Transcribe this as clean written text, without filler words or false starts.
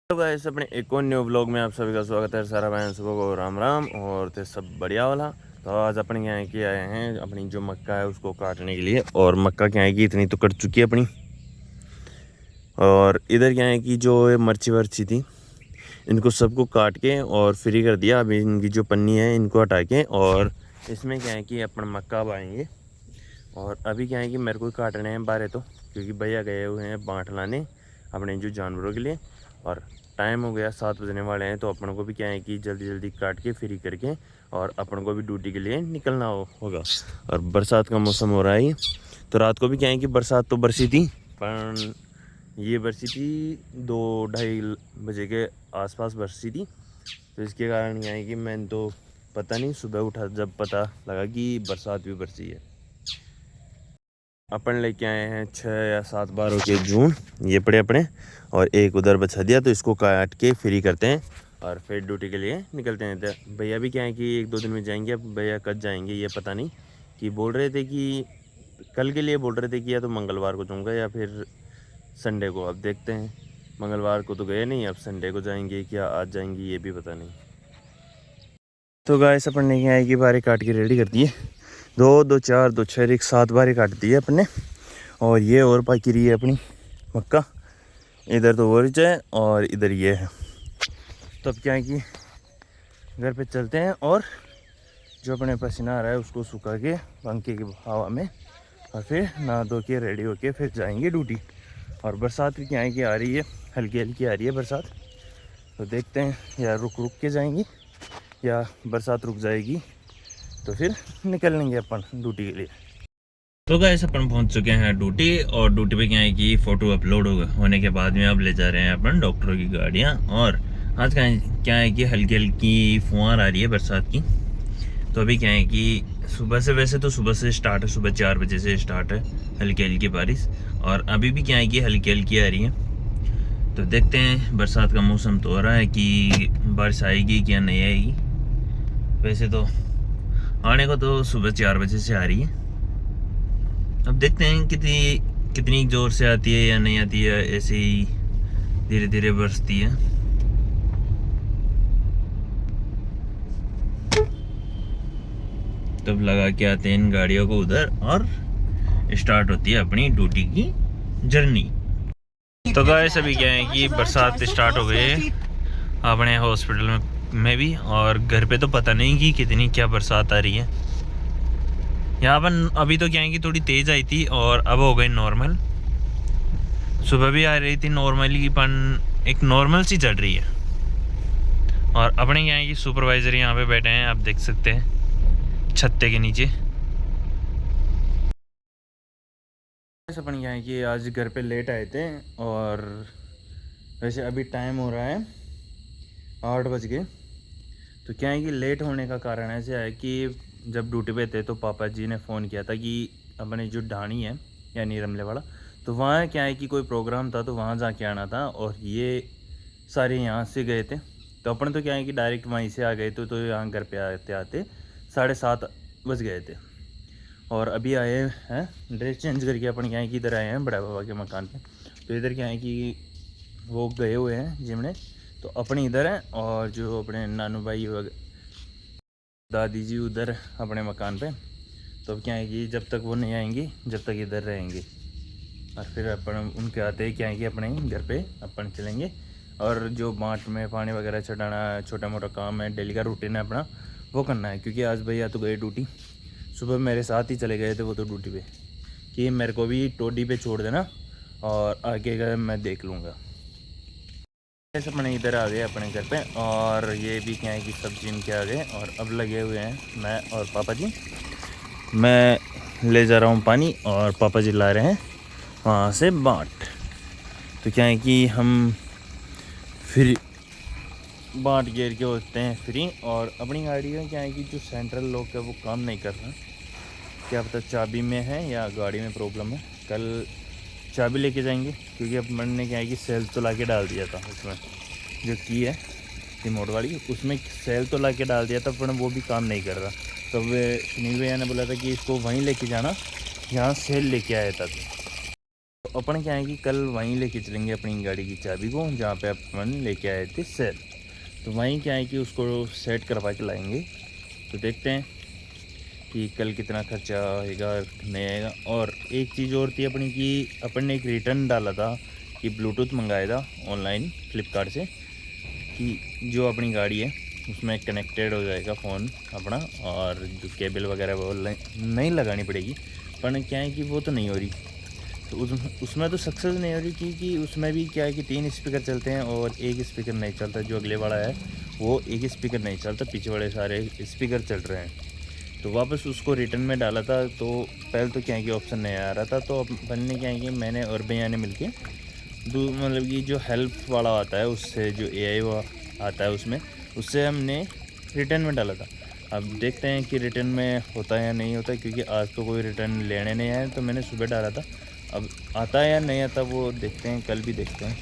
तो गाइस अपने एक और न्यू ब्लॉग में आप सभी का स्वागत है। सारा बहन सुबह को राम राम और ते सब बढ़िया वाला। तो आज अपन यहाँ की आए हैं अपनी जो मक्का है उसको काटने के लिए। और मक्का क्या है कि इतनी तो कट चुकी है अपनी। और इधर क्या है कि जो मर्ची वर्ची थी इनको सबको काट के और फ्री कर दिया। अभी इनकी जो पन्नी है इनको हटा के और इसमें क्या है कि अपन मक्का बाएँगे। और अभी क्या है कि मेरे को काटने हैं 12 तो, क्योंकि भैया गए हुए हैं बाँट लाने अपने जो जानवरों के लिए। और टाइम हो गया 7 बजने वाले हैं, तो अपन को भी क्या है कि जल्दी जल्दी काट के फ्री करके और अपन को भी ड्यूटी के लिए निकलना होगा। और बरसात का मौसम हो रहा है। तो रात को भी क्या है कि बरसात तो बरसी थी, पर ये बरसी थी 2-2:30 बजे के आसपास बरसी थी। तो इसके कारण क्या है कि मैंने तो पता नहीं, सुबह उठा जब पता लगा कि बरसात भी बरसी है। अपन लेके आए हैं 6 या 7 बारों के जून, ये पड़े अपने, और एक उधर बचा दिया। तो इसको काट के फ्री करते हैं और फिर ड्यूटी के लिए निकलते हैं। तो भैया भी क्या है कि 1-2 दिन में जाएंगे। अब भैया कब जाएंगे ये पता नहीं, कि बोल रहे थे कि कल के लिए बोल रहे थे कि या तो मंगलवार को जाऊँगा या फिर संडे को। अब देखते हैं, मंगलवार को तो गए नहीं, अब संडे को जाएंगे क्या आज जाएंगे ये भी पता नहीं। तो गाइस अपन ने क्या है कि बारी काट के रेडी कर दिए। 2, 4, 2, 6, 7 बारी काट दी है अपने। और ये और बाकी रही है अपनी मक्का। इधर तो वरिच है और इधर ये है। तो अब क्या है कि घर पे चलते हैं और जो अपने पसीना आ रहा है उसको सुखा के पंखे की हवा में, और फिर नहा धो के रेडी होके फिर जाएंगे ड्यूटी। और बरसात भी क्या है कि आ रही है, हल्की हल्की आ रही है बरसात। तो देखते हैं या रुक रुक के जाएंगे या बरसात रुक जाएगी तो फिर निकल लेंगे अपन ड्यूटी के लिए। तो गाइस अपन पहुंच चुके हैं ड्यूटी, और ड्यूटी पे क्या है कि फ़ोटो अपलोड होने के बाद में अब ले जा रहे हैं अपन डॉक्टरों की गाड़ियां। और आज का क्या है कि हल्की हल्की फुहार आ रही है बरसात की। तो अभी क्या है कि सुबह से, वैसे तो सुबह से स्टार्ट है, सुबह 4 बजे से स्टार्ट है हल्की हल्की बारिश, और अभी भी क्या है कि हल्की हल्की आ रही है। तो देखते हैं, बरसात का मौसम तो हो रहा है कि बारिश आएगी क्या नहीं आएगी। वैसे तो आने को तो सुबह 4 बजे से आ रही है। अब देखते हैं कितनी ज़ोर से आती है या नहीं आती है, ऐसे ही धीरे धीरे बरसती है। तब लगा के आते हैं इन गाड़ियों को उधर और स्टार्ट होती है अपनी ड्यूटी की जर्नी। तो गाइस अभी क्या है कि बरसात स्टार्ट हो गई है अपने हॉस्पिटल में भी, और घर पे तो पता नहीं कि कितनी क्या बरसात आ रही है। यहाँ पर अभी तो क्या है कि थोड़ी तेज़ आई थी और अब हो गई नॉर्मल। सुबह भी आ रही थी नॉर्मली, पर एक नॉर्मल सी चल रही है। और अपने क्या है कि सुपरवाइज़र यहाँ पे बैठे हैं, आप देख सकते हैं छत्ते के नीचे। अपन क्या है कि आज घर पे लेट आए थे, और वैसे अभी टाइम हो रहा है 8 बज गए। तो क्या है कि लेट होने का कारण ऐसे है कि जब ड्यूटी पे थे तो पापा जी ने फ़ोन किया था कि अपने जो ढाणी है यानी रमले वाला, तो वहाँ क्या है कि कोई प्रोग्राम था तो वहाँ जाके आना था। और ये सारे यहाँ से गए थे, तो अपन तो क्या है कि डायरेक्ट वहीं से आ गए थे। तो यहाँ घर पे आते आते 7:30 बज गए थे। और अभी आए हैं ड्रेस चेंज करके अपन क्या है कि इधर आए हैं बड़ा बाबा के मकान पे। तो इधर क्या है कि वो गए हुए हैं जिमने, तो अपने इधर हैं, और जो अपने नानू भाई दादी जी उधर अपने मकान पे। तो अब क्या है कि जब तक वो नहीं आएंगी जब तक इधर रहेंगे, और फिर अपन उनके आते ही क्या है कि अपने घर पे अपन चलेंगे। और जो बाँट में पानी वगैरह चढ़ाना छोटा मोटा काम है, डेली का रूटीन है अपना, वो करना है। क्योंकि आज भैया तो गए ड्यूटी, सुबह मेरे साथ ही चले गए थे वो तो ड्यूटी पे, कि मेरे को भी टोडी पे छोड़ देना और आगे का मैं देख लूँगा। ऐसे अपने इधर आ गए अपने घर पे, और ये भी क्या है कि सब्जी इनके आ गए। और अब लगे हुए हैं मैं और पापा जी। मैं ले जा रहा हूँ पानी और पापा जी ला रहे हैं वहाँ से बाट। तो क्या है कि हम फिर बाट गिर के होते हैं फ्री। और अपनी गाड़ी में क्या है कि जो सेंट्रल लॉक है वो काम नहीं कर रहा, क्या पता चाबी में है या गाड़ी में प्रॉब्लम है। कल चाबी लेके जाएंगे, क्योंकि अब मैंने क्या है कि सेल तो ला के डाल दिया था उसमें, जो की है रिमोट वाली उसमें सेल तो ला के डाल दिया था, पर वो भी काम नहीं कर रहा। तो वे सुनील भैया ने बोला था कि इसको वहीं लेके जाना जहाँ सेल लेके आया था। तो अपन क्या है कि कल वहीं लेके चलेंगे अपनी गाड़ी की चाबी को, जहाँ पे अपन लेके आए थे सेट। तो वहीं क्या है कि उसको सेट करवा के लाएंगे। तो देखते हैं कि कल कितना खर्चा आएगा नहीं आएगा। और एक चीज़ और थी अपनी कि अपन ने एक रिटर्न डाला था कि ब्लूटूथ मंगाया था ऑनलाइन फ्लिपकार्ट से, कि जो अपनी गाड़ी है उसमें कनेक्टेड हो जाएगा फ़ोन अपना, और जो केबल वगैरह वो नहीं लगानी पड़ेगी। पर क्या है कि वो तो नहीं हो रही। तो उसमें तो सक्सेस नहीं हो रही, क्योंकि उसमें भी क्या है कि 3 स्पीकर चलते हैं और एक स्पीकर नहीं चलता। जो अगले वाला है वो एक स्पीकर नहीं चलता, पीछे वाले सारे स्पीकर चल रहे हैं। तो वापस उसको रिटर्न में डाला था, तो पहले तो क्या है कि ऑप्शन नहीं आ रहा था। तो अपन ने क्या है कि मैंने और भैया ने मिलके मतलब कि जो हेल्प वाला आता है उससे, जो AI वो आता है उसमें, उससे हमने रिटर्न में डाला था। अब देखते हैं कि रिटर्न में होता है या नहीं होता, क्योंकि आज तो कोई रिटर्न लेने नहीं आया। तो मैंने सुबह डाला था, अब आता है या नहीं आता वो देखते हैं, कल भी देखते हैं।